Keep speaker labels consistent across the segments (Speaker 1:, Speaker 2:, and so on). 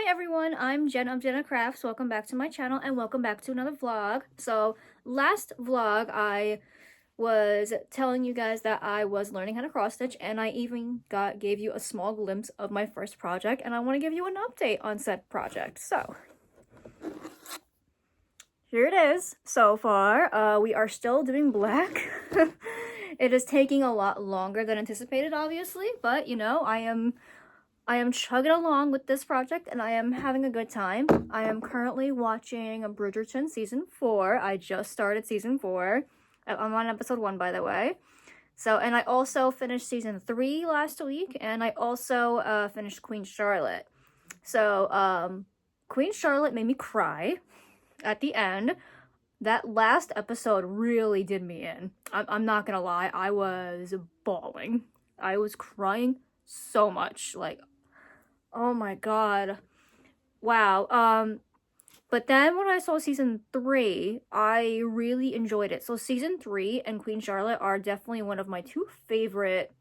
Speaker 1: everyone, I'm Jen of Jenna Crafts. Welcome back to my channel and welcome back to another vlog. So last vlog I was telling you guys that I was learning how to cross stitch, and I even gave you a small glimpse of my first project, and I want to give you an update on said project. So here it is so far. We are still doing black. It is taking a lot longer than anticipated, obviously, but you know, I am chugging along with this project and I am having a good time. I am currently watching Bridgerton season 4. I just started season 4. I'm on episode 1, by the way. So, and I also finished season 3 last week, and I also finished Queen Charlotte. So, Queen Charlotte made me cry at the end. That last episode really did me in. I'm not gonna lie, I was bawling. I was crying so much, like, oh my god. Wow. But then when I saw season 3, I really enjoyed it. So season 3 and Queen Charlotte are definitely one of my two favorite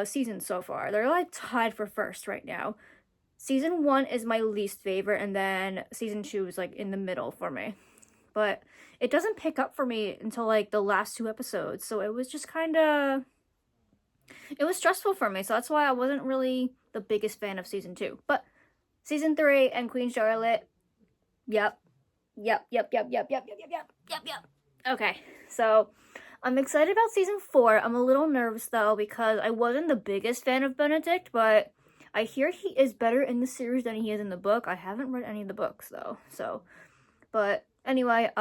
Speaker 1: seasons so far. They're like tied for first right now. Season 1 is my least favorite, and then season 2 is like in the middle for me. But it doesn't pick up for me until like the last 2 episodes. So it was just kind of... it was stressful for me, so that's why I wasn't really the biggest fan of season 2. But season 3 and Queen Charlotte, yep. Okay, so I'm excited about season 4. I'm a little nervous though because I wasn't the biggest fan of Benedict, but I hear he is better in the series than he is in the book. I haven't read any of the books though, so. But anyway,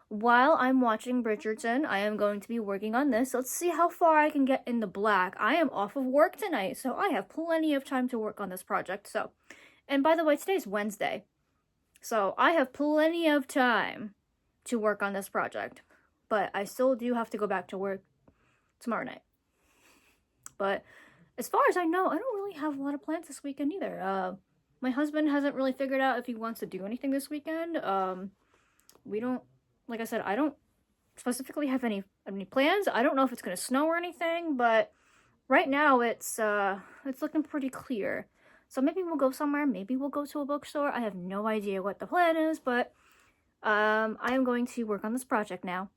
Speaker 1: while I'm watching Bridgerton, I am going to be working on this. Let's see how far I can get in the black. I am off of work tonight, so I have plenty of time to work on this project. So, and by the way, today's Wednesday, so I have plenty of time to work on this project. But I still do have to go back to work tomorrow night. But as far as I know, I don't really have a lot of plans this weekend either. My husband hasn't really figured out if he wants to do anything this weekend. We don't... like I said, I don't specifically have any plans. I don't know if it's gonna snow or anything, but right now it's looking pretty clear. So maybe we'll go somewhere. Maybe we'll go to a bookstore. I have no idea what the plan is, but I am going to work on this project now.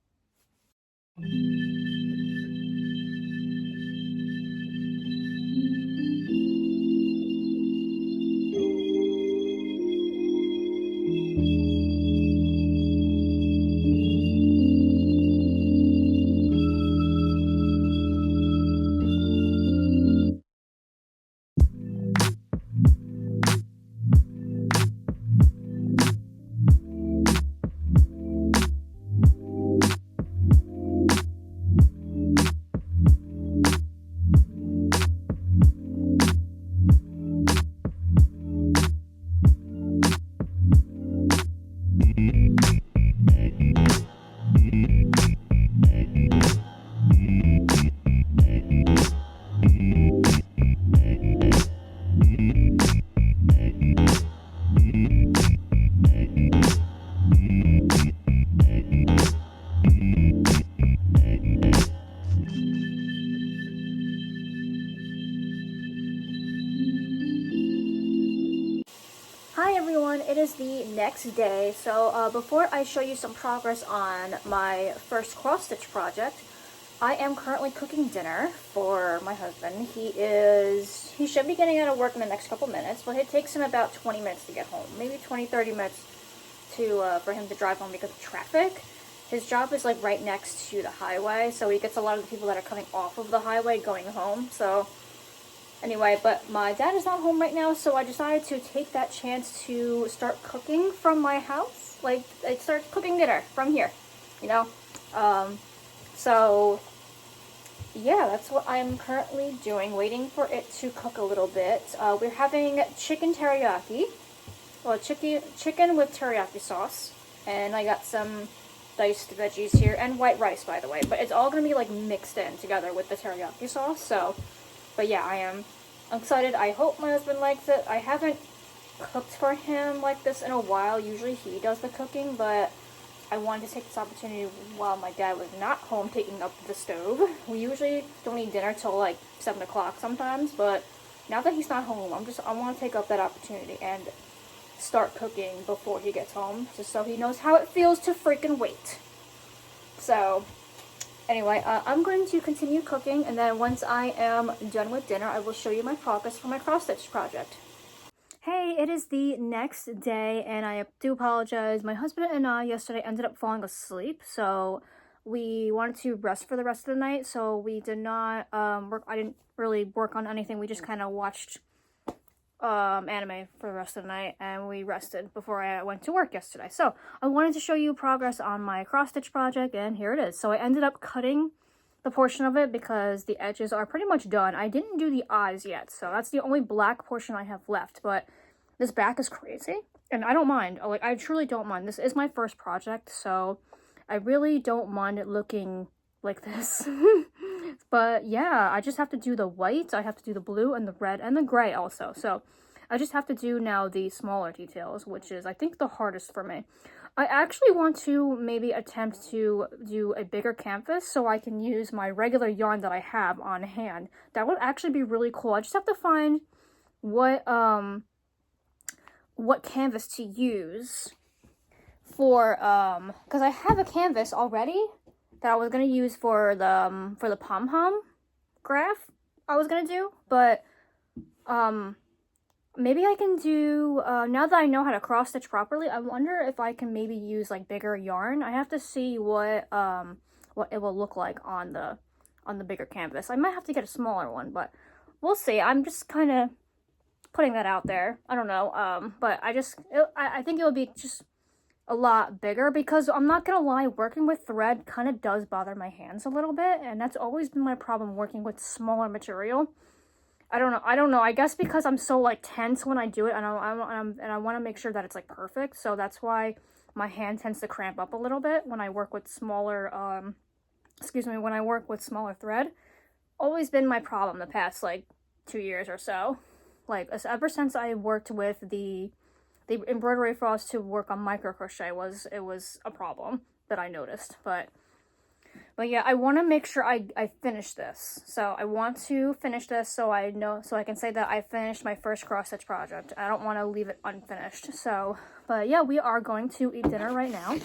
Speaker 1: Hi everyone, it is the next day. So before I show you some progress on my first cross-stitch project, I am currently cooking dinner for my husband. He should be getting out of work in the next couple minutes, but it takes him about 20 minutes to get home. Maybe 20-30 minutes for him to drive home because of traffic. His job is like right next to the highway, so he gets a lot of the people that are coming off of the highway going home. So anyway, but my dad is not home right now, so I decided to take that chance to start cooking from my house. Like, I start cooking dinner from here, you know? So, yeah, that's what I'm currently doing, waiting for it to cook a little bit. We're having chicken teriyaki, well, chicken with teriyaki sauce, and I got some diced veggies here, and white rice, by the way, but it's all going to be, like, mixed in together with the teriyaki sauce, so... but yeah, I am excited. I hope my husband likes it. I haven't cooked for him like this in a while. Usually he does the cooking, but I wanted to take this opportunity while my dad was not home taking up the stove. We usually don't eat dinner till like 7 o'clock sometimes, but now that he's not home, I want to take up that opportunity and start cooking before he gets home, just so he knows how it feels to freaking wait. So, anyway, I'm going to continue cooking, and then once I am done with dinner, I will show you my progress for my cross-stitch project. Hey, it is the next day, and I do apologize. My husband and I yesterday ended up falling asleep, so we wanted to rest for the rest of the night, so we did not work. I didn't really work on anything. We just kind of watched anime for the rest of the night, and we rested before I went to work yesterday. So I wanted to show you progress on my cross-stitch project, and here it is. So I ended up cutting the portion of it because the edges are pretty much done. I didn't do the eyes yet, so that's the only black portion I have left, but this back is crazy, and I don't mind. Like, I truly don't mind. This is my first project, so I really don't mind it looking like this. But yeah, I just have to do the white, I have to do the blue and the red and the gray also. So I just have to do now the smaller details, which is, I think, the hardest for me. I actually want to maybe attempt to do a bigger canvas so I can use my regular yarn that I have on hand. That would actually be really cool. I just have to find what canvas to use for, because I have a canvas already that I was going to use for the pom-pom graph I was going to do, but, maybe I can do, now that I know how to cross stitch properly, I wonder if I can maybe use, like, bigger yarn. I have to see what it will look like on the bigger canvas. I might have to get a smaller one, but we'll see. I'm just kind of putting that out there. I don't know, but I think it would be just a lot bigger, because I'm not gonna lie, working with thread kind of does bother my hands a little bit, and that's always been my problem working with smaller material. I don't know. I guess because I'm so, like, tense when I do it, and I want to make sure that it's, like, perfect. So that's why my hand tends to cramp up a little bit when I work with smaller, when I work with smaller thread. Always been my problem the past, like, 2 years or so. Like, ever since I worked with the embroidery frost to work on micro crochet, it was a problem that I noticed. But yeah, I want to make sure I finish this. So I want to finish this so I can say that I finished my first cross stitch project. I don't want to leave it unfinished. So, but yeah, we are going to eat dinner right now.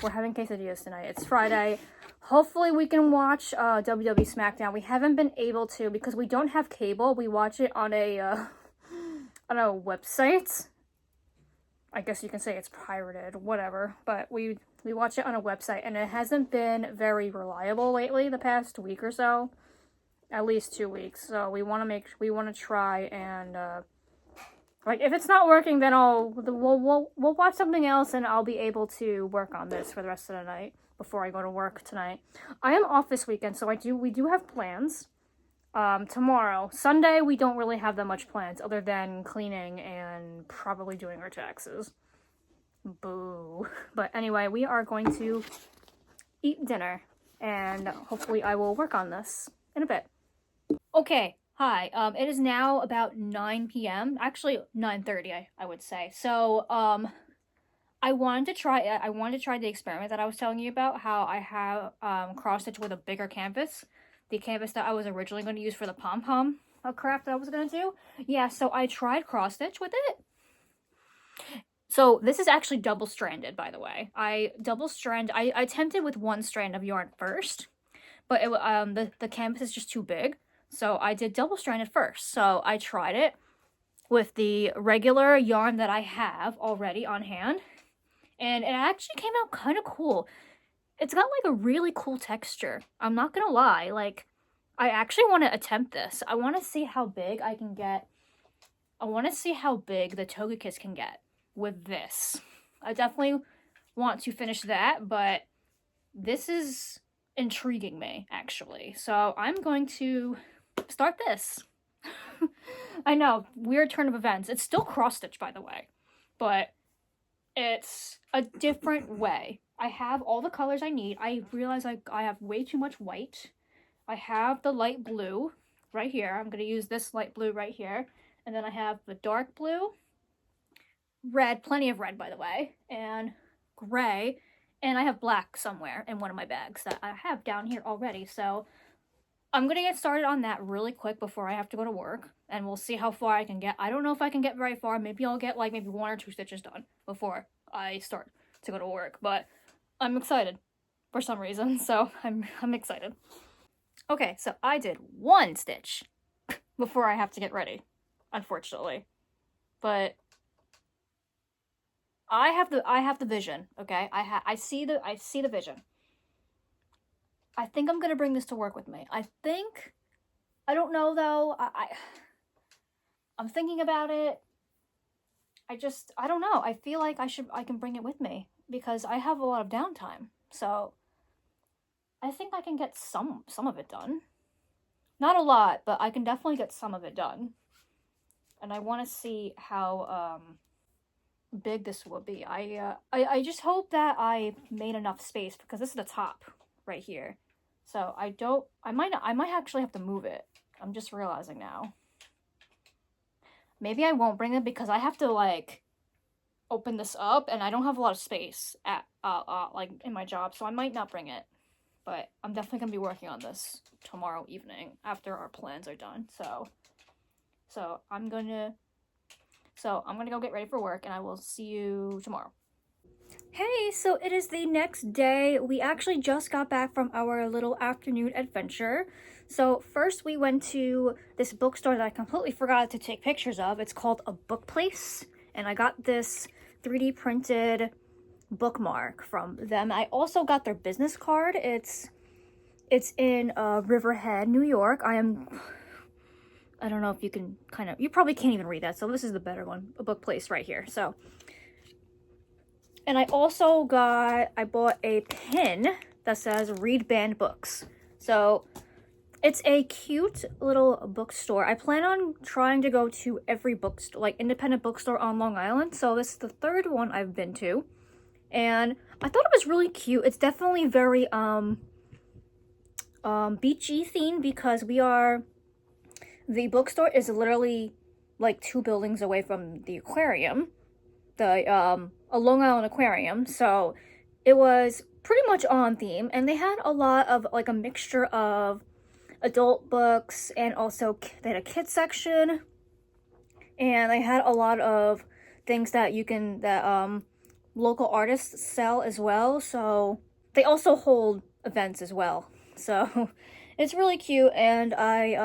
Speaker 1: We're having quesadillas tonight. It's Friday. Hopefully we can watch WWE SmackDown. We haven't been able to because we don't have cable. We watch it on a website. I guess you can say it's pirated, whatever. But we watch it on a website, and it hasn't been very reliable lately, the past week or so. At least 2 weeks. So we want to try and like, if it's not working, then we'll watch something else, and I'll be able to work on this for the rest of the night before I go to work tonight. I am off this weekend, so we do have plans. Tomorrow, Sunday, we don't really have that much plans other than cleaning and probably doing our taxes. Boo. But anyway, we are going to eat dinner, and hopefully I will work on this in a bit. Okay, hi. It is now about 9 p.m. Actually, 9:30, I would say. So, I wanted to try the experiment that I was telling you about, how I have cross-stitch with a bigger canvas. The canvas that I was originally going to use for the pom-pom craft that I was going to do. Yeah, so I tried cross-stitch with it. So this is actually double-stranded, by the way. I attempted with one strand of yarn first, but the canvas is just too big. So I did double-stranded first. So I tried it with the regular yarn that I have already on hand, and it actually came out kind of cool. It's got, like, a really cool texture. I'm not gonna lie. Like, I actually want to attempt this. I want to see how big I can get. I want to see how big the Togekiss can get with this. I definitely want to finish that, but this is intriguing me, actually. So I'm going to start this. I know, weird turn of events. It's still cross-stitch, by the way, but it's a different way. I have all the colors I need. I realize I have way too much white. I have the light blue right here. I'm going to use this light blue right here. And then I have the dark blue, red, plenty of red, by the way, and gray. And I have black somewhere in one of my bags that I have down here already. So I'm gonna get started on that really quick before I have to go to work, and we'll see how far I can get. I don't know if I can get very far. Maybe I'll get like maybe 1 or 2 stitches done before I start to go to work, but I'm excited for some reason, so I'm excited. Okay, so I did 1 stitch before I have to get ready, unfortunately. But I have the vision, okay? I see the vision. I think I'm gonna bring this to work with me. I don't know though. I'm thinking about it. I don't know. I feel like I can bring it with me because I have a lot of downtime. So I think I can get some of it done. Not a lot, but I can definitely get some of it done. And I want to see how big this will be. I just hope that I made enough space because this is the top right here. So I might actually have to move it. I'm just realizing now. Maybe I won't bring it because I have to like open this up and I don't have a lot of space at like in my job, so I might not bring it. But I'm definitely gonna be working on this tomorrow evening after our plans are done. So I'm gonna go get ready for work and I will see you tomorrow. Hey, so it is the next day. We actually just got back from our little afternoon adventure. So first we went to this bookstore that I completely forgot to take pictures of. It's called A Book Place, and I got this 3D printed bookmark from them. I also got their business card. It's in Riverhead, New York. I don't know if you can you probably can't even read that, so this is the better one, A Book Place right here. So, and I bought a pin that says Read Banned Books. So it's a cute little bookstore. I plan on trying to go to every bookstore, like independent bookstore on Long Island. So this is the 3rd one I've been to. And I thought it was really cute. It's definitely very beachy themed because the bookstore is literally like 2 buildings away from the aquarium, a Long Island aquarium. So it was pretty much on theme, and they had a lot of like a mixture of adult books, and also they had a kids section, and they had a lot of things that local artists sell as well. So they also hold events as well. So it's really cute, and I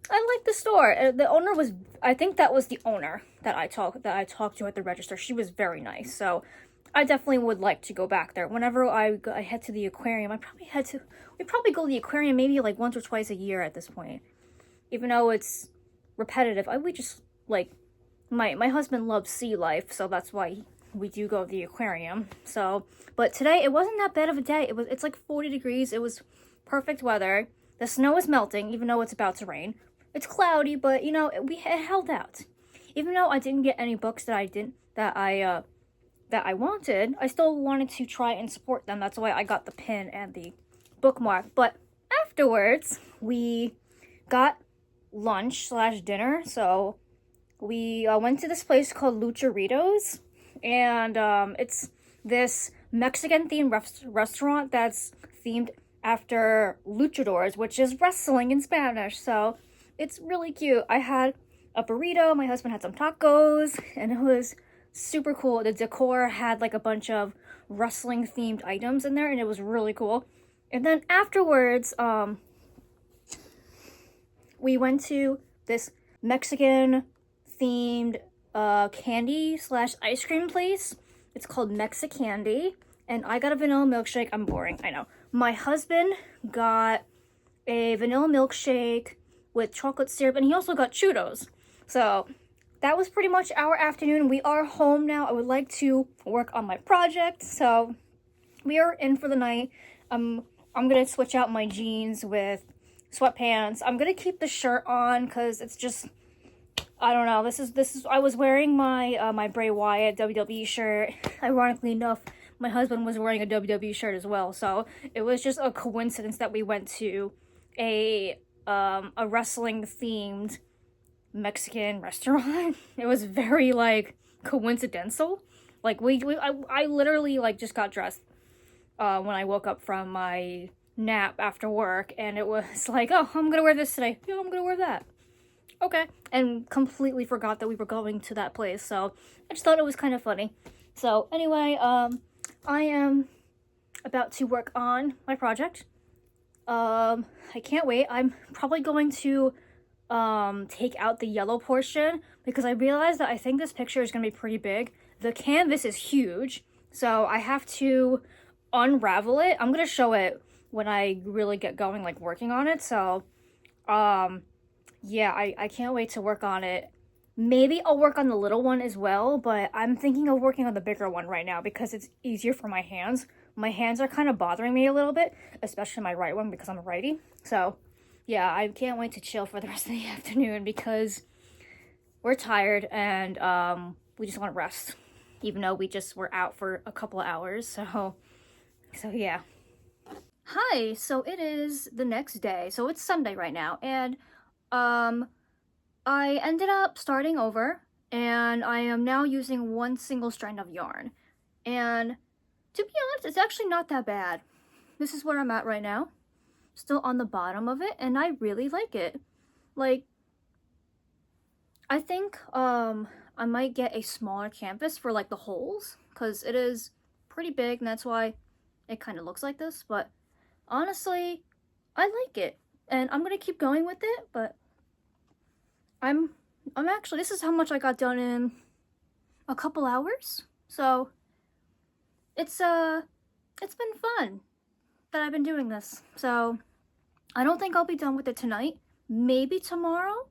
Speaker 1: like the store. The owner was, I think that was the owner that I talked to at the register. She was very nice. So I definitely would like to go back there. Whenever I head to the aquarium, we probably go to the aquarium maybe like once or twice a year at this point. Even though it's repetitive, we just like, my husband loves sea life, so that's why we do go to the aquarium. So, but today it wasn't that bad of a day. It's like 40 degrees. It was perfect weather. The snow is melting, even though it's about to rain. It's cloudy, but you know, it held out. Even though I didn't get any books that I wanted, I still wanted to try and support them. That's why I got the pin and the bookmark. But afterwards, we got lunch/dinner. So we went to this place called Lucharitos, and it's this Mexican-themed restaurant that's themed after luchadors, which is wrestling in Spanish. So it's really cute. I had a burrito, my husband had some tacos, and it was super cool. The decor had like a bunch of wrestling themed items in there, and it was really cool. And then afterwards, we went to this Mexican themed candy/ice cream place. It's called Mexicandy, and I got a vanilla milkshake. I'm boring, I know. My husband got a vanilla milkshake with chocolate syrup, and he also got churros. So that was pretty much our afternoon. We are home now. I would like to work on my project, so we are in for the night. I'm gonna switch out my jeans with sweatpants. I'm gonna keep the shirt on because it's just, I don't know. This is. I was wearing my my Bray Wyatt WWE shirt. Ironically enough, my husband was wearing a WWE shirt as well. So it was just a coincidence that we went to a wrestling themed Mexican restaurant. It was very like coincidental. Like I literally like just got dressed when I woke up from my nap after work, and it was like, oh, I'm gonna wear this today. Yeah, I'm gonna wear that. Okay. And completely forgot that we were going to that place, so I just thought it was kind of funny. So anyway, I am about to work on my project. I can't wait. I'm probably going to take out the yellow portion because I realized that I think this picture is going to be pretty big. The canvas is huge, so I have to unravel it. I'm going to show it when I really get going, like working on it. So yeah, I can't wait to work on it. Maybe I'll work on the little one as well, but I'm thinking of working on the bigger one right now because it's easier for my hands. My hands are kind of bothering me a little bit, especially my right one because I'm a righty. So yeah, I can't wait to chill for the rest of the afternoon because we're tired and we just want to rest, even though we just were out for a couple of hours. So yeah. Hi, so it is the next day. So it's Sunday right now, and I ended up starting over, and I am now using one single strand of yarn. And to be honest, it's actually not that bad. This is where I'm at right now. Still on the bottom of it, and I really like it. Like, I think I might get a smaller canvas for like the holes, because it is pretty big, and that's why it kind of looks like this. But honestly, I like it, and I'm gonna keep going with it. But I'm actually, this is how much I got done in a couple hours. So it's been fun that I've been doing this. So I don't think I'll be done with it tonight. Maybe tomorrow.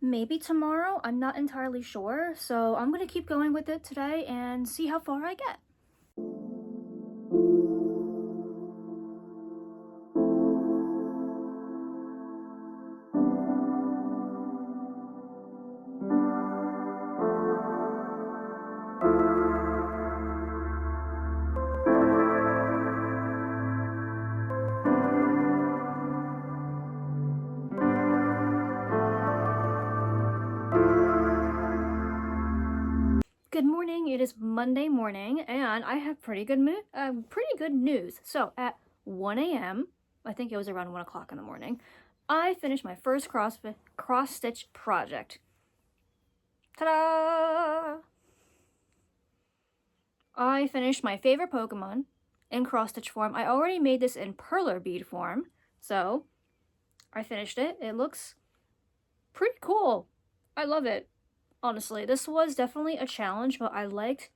Speaker 1: I'm not entirely sure. So I'm gonna keep going with it today and see how far I get. Good morning. It is Monday morning, and I have pretty good news. So at 1 a.m., I think it was around 1 o'clock in the morning, I finished my first cross stitch project. Ta-da! I finished my favorite Pokemon in cross stitch form. I already made this in perler bead form, so I finished it. It looks pretty cool. I love it. Honestly, this was definitely a challenge, but I liked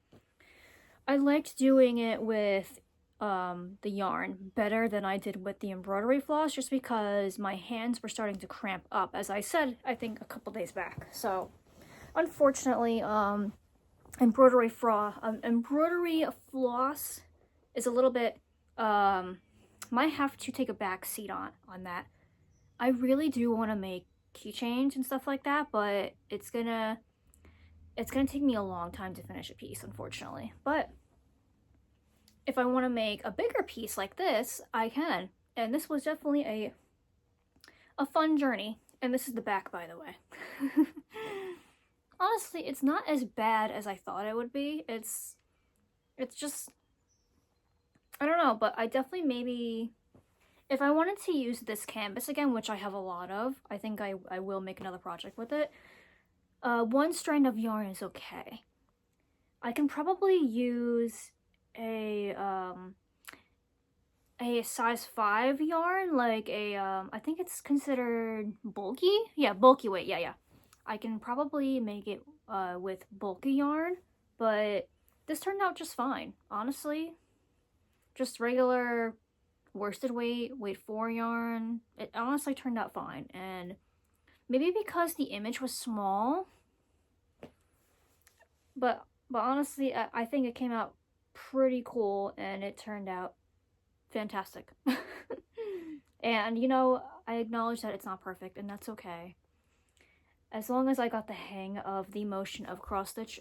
Speaker 1: doing it with the yarn better than I did with the embroidery floss, just because my hands were starting to cramp up, as I said, I think a couple days back. So unfortunately, embroidery floss is a little bit might have to take a back seat on that. I really do want to make keychains and stuff like that, but it's gonna take me a long time to finish a piece, unfortunately. But if I want to make a bigger piece like this, I can. And this was definitely a fun journey. And this is the back, by the way. Honestly, it's not as bad as I thought it would be. It's just, I don't know, but I definitely maybe, if I wanted to use this canvas again, which I have a lot of, I think I will make another project with it. One strand of yarn is okay. I can probably use a size 5 yarn, like I think it's considered bulky. Yeah, bulky weight. Yeah. I can probably make it with bulky yarn, but this turned out just fine, honestly. Just regular worsted weight 4 yarn. It honestly turned out fine, and maybe because the image was small, but honestly, I think it came out pretty cool, and it turned out fantastic. And you know, I acknowledge that it's not perfect, and that's okay. As long as I got the hang of the motion of cross stitch,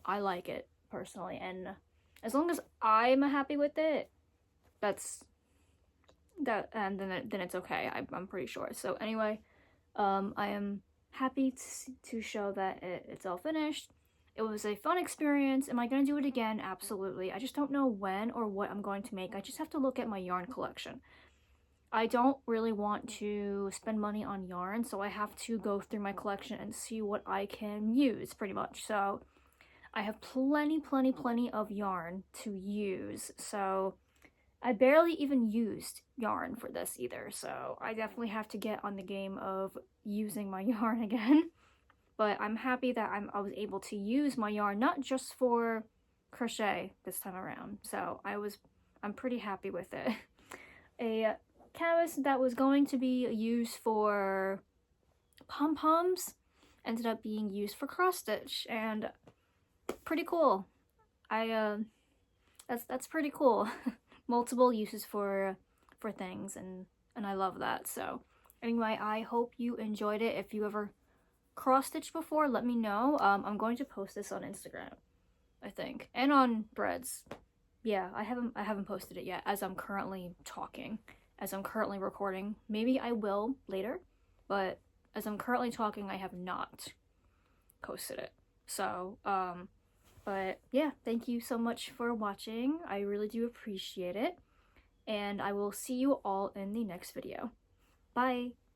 Speaker 1: I like it personally, and as long as I'm happy with it, and then it's okay. I'm pretty sure. So anyway, I am happy to show that it's all finished. It was a fun experience. Am I going to do it again? Absolutely. I just don't know when or what I'm going to make. I just have to look at my yarn collection. I don't really want to spend money on yarn, so I have to go through my collection and see what I can use, pretty much. So I have plenty of yarn to use, so I barely even used yarn for this either, so I definitely have to get on the game of using my yarn again. But I'm happy that I was able to use my yarn not just for crochet this time around, so I'm pretty happy with it. A canvas that was going to be used for pom-poms ended up being used for cross stitch, and pretty cool. That's pretty cool. Multiple uses for things, and I love that. So anyway, I hope you enjoyed it. If you ever cross stitch before, let me know. I'm going to post this on Instagram, I think, and on Breads. Yeah, I haven't posted it yet, as I'm currently talking, as I'm currently recording. Maybe I will later, but as I'm currently talking, I have not posted it. So but yeah, thank you so much for watching. I really do appreciate it, and I will see you all in the next video. Bye!